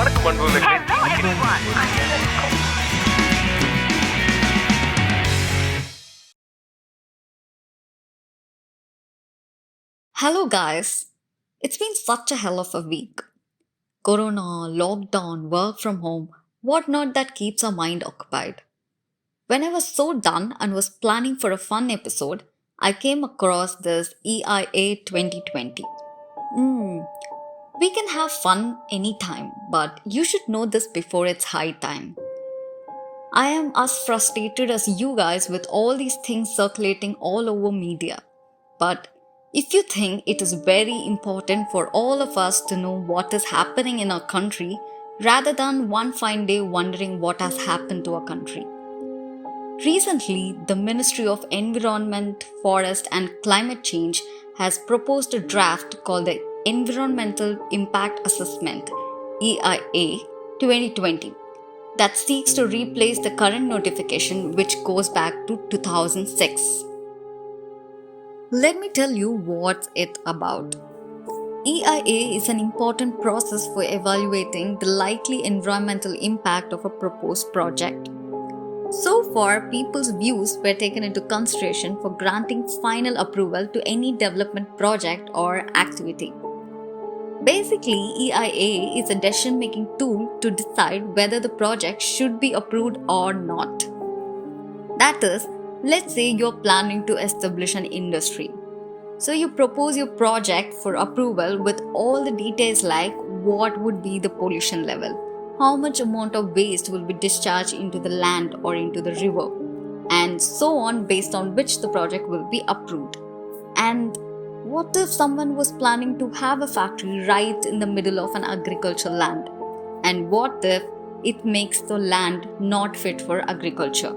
வணக்கம் அன்புகளே. Hello, guys. It's been such a hell of a week. Corona, lockdown, work from home, whatnot that keeps our mind occupied. When I was so done and was planning for a fun episode, I came across this EIA 2020. We can have fun anytime, but you should know this before it's high time. I am as frustrated as you guys with all these things circulating all over media. But if you think it is very important for all of us to know what is happening in our country rather than one fine day wondering what has happened to our country. Recently, the Ministry of Environment, Forest and Climate Change has proposed a draft called the Environmental Impact Assessment EIA 2020 that seeks to replace the current notification which goes back to 2006. Let me tell you what's it about. EIA is an important process for evaluating the likely environmental impact of a proposed project. So far, people's views were taken into consideration for granting final approval to any development project or activity. Basically, EIA is a decision-making tool to decide whether the project should be approved or not. That is, let's say you're planning to establish an industry. So you propose your project for approval with all the details like what would be the pollution level, how much amount of waste will be discharged into the land or into the river, and so on, based on which the project will be approved. And what if someone was planning to have a factory right in the middle of an agricultural land? And what if it makes the land not fit for agriculture?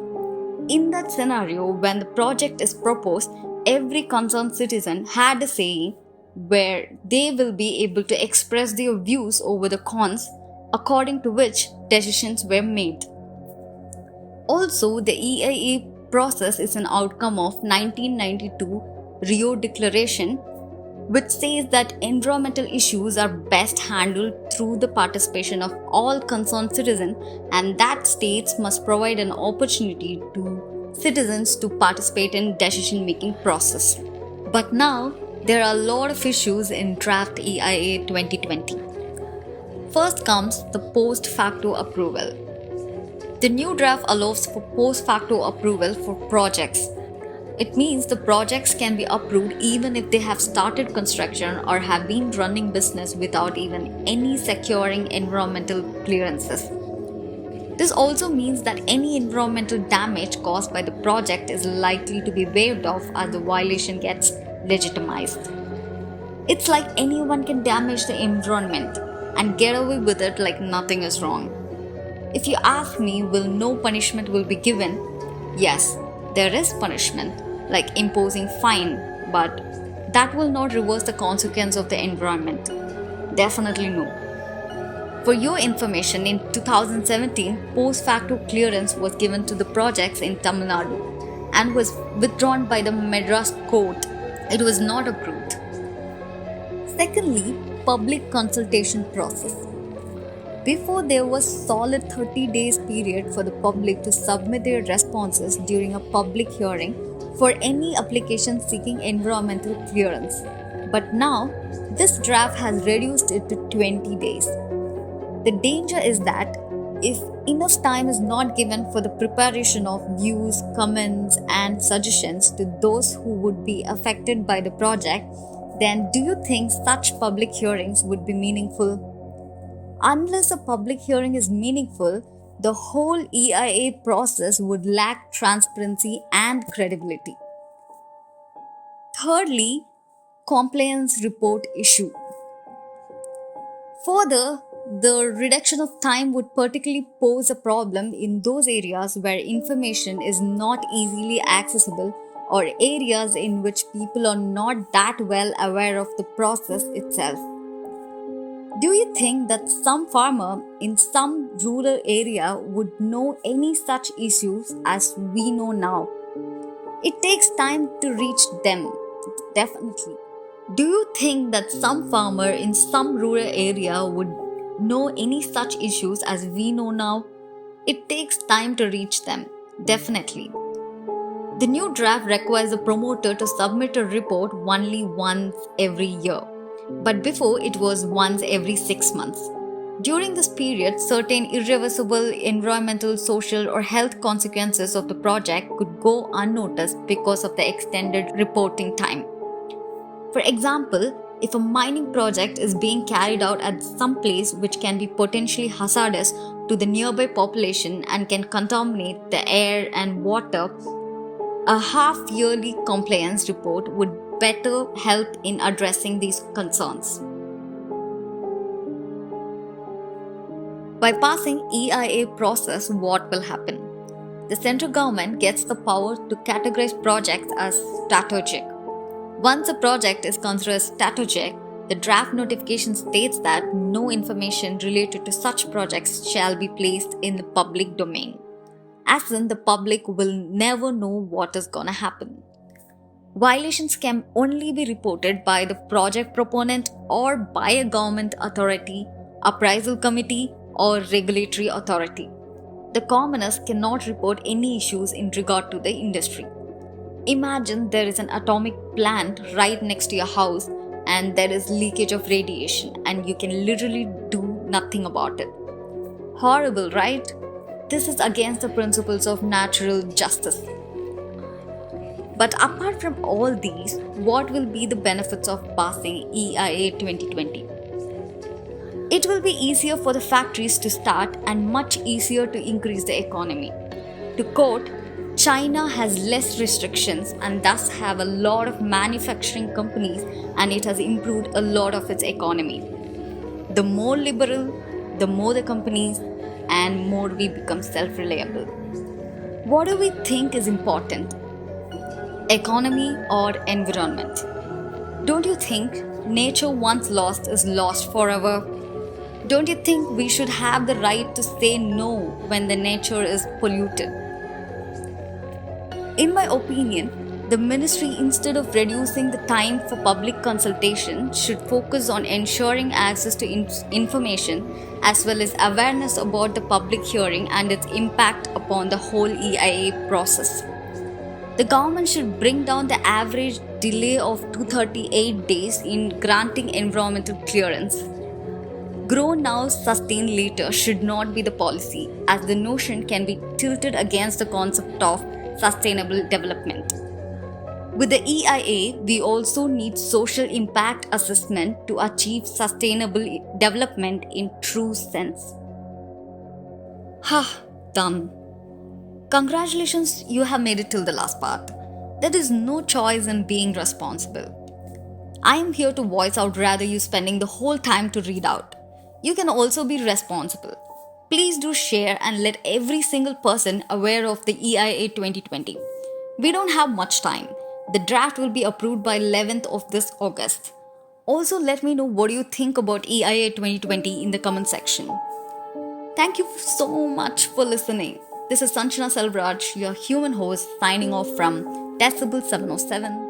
In that scenario, when the project is proposed, every concerned citizen had a say where they will be able to express their views over the cons, according to which decisions were made. Also, the EIA process is an outcome of 1992 Rio Declaration, which says that environmental issues are best handled through the participation of all concerned citizens, and that states must provide an opportunity to citizens to participate in decision-making process. But now, there are a lot of issues in draft EIA 2020. First comes the post facto approval. The new draft allows for post facto approval for projects. It means the projects can be approved even if they have started construction or have been running business without even any securing environmental clearances. This also means that any environmental damage caused by the project is likely to be waived off as the violation gets legitimized. It's like anyone can damage the environment and get away with it like nothing is wrong. If you ask me, will no punishment will be given? Yes, there is punishment, like imposing fine, but that will not reverse the consequence of the environment. Definitely no. For your information, in 2017, post facto clearance was given to the projects in Tamil Nadu and was withdrawn by the Madras court. It was not approved. Secondly, public consultation process. Before, there was solid 30 days period for the public to submit their responses during a public hearing for any application seeking environmental clearance. But now, this draft has reduced it to 20 days. The danger is that if enough time is not given for the preparation of views, comments, and suggestions to those who would be affected by the project, then do you think such public hearings would be meaningful? Unless a public hearing is meaningful, the whole EIA process would lack transparency and credibility. Thirdly, compliance report issue. Further, the reduction of time would particularly pose a problem in those areas where information is not easily accessible or areas in which people are not that well aware of the process itself. Do you think that some farmer in some rural area would know any such issues as we know now? It takes time to reach them, definitely. Do you think that some farmer in some rural area would know any such issues as we know now, it takes time to reach them, definitely. The new draft requires the promoter to submit a report only once every year, but before it was once every 6 months. During this period, certain irreversible environmental, social, or health consequences of the project could go unnoticed because of the extended reporting time. For example, if a mining project is being carried out at some place which can be potentially hazardous to the nearby population and can contaminate the air and water, a half yearly compliance report would better help in addressing these concerns. By passing EIA process, what will happen? The central government gets the power to categorize projects as strategic. Once a project is considered strategic, the draft notification states that no information related to such projects shall be placed in the public domain. As in, the public will never know what is gonna happen. Violations can only be reported by the project proponent or by a government authority, appraisal committee, or regulatory authority. The commoners cannot report any issues in regard to the industry. Imagine there is an atomic plant right next to your house and there is leakage of radiation and you can literally do nothing about it. Horrible, right? This is against the principles of natural justice. But apart from all these, what will be the benefits of passing EIA 2020? It will be easier for the factories to start and much easier to increase the economy. To quote, China has less restrictions and thus have a lot of manufacturing companies and it has improved a lot of its economy. The more liberal, the more the companies and more we become self-reliable. What do we think is important? Economy or environment? Don't you think nature once lost is lost forever? Don't you think we should have the right to say no when the nature is polluted? In my opinion, the ministry, instead of reducing the time for public consultation, should focus on ensuring access to information as well as awareness about the public hearing and its impact upon the whole EIA process. The government should bring down the average delay of 238 days in granting environmental clearance. Grow now, sustain later should not be the policy, as the notion can be tilted against the concept of sustainable development. With the EIA, we also need social impact assessment to achieve sustainable development in true sense. Ha, done. Congratulations, you have made it till the last part. There is no choice in being responsible. I am here to voice out rather you spending the whole time to read out. You can also be responsible. Please do share and let every single person aware of the EIA 2020. We don't have much time. The draft will be approved by 11th of this August. Also, let me know what you think about EIA 2020 in the comment section. Thank you so much for listening. This is Sanchana Selvraj, your human host, signing off from Decibel 707.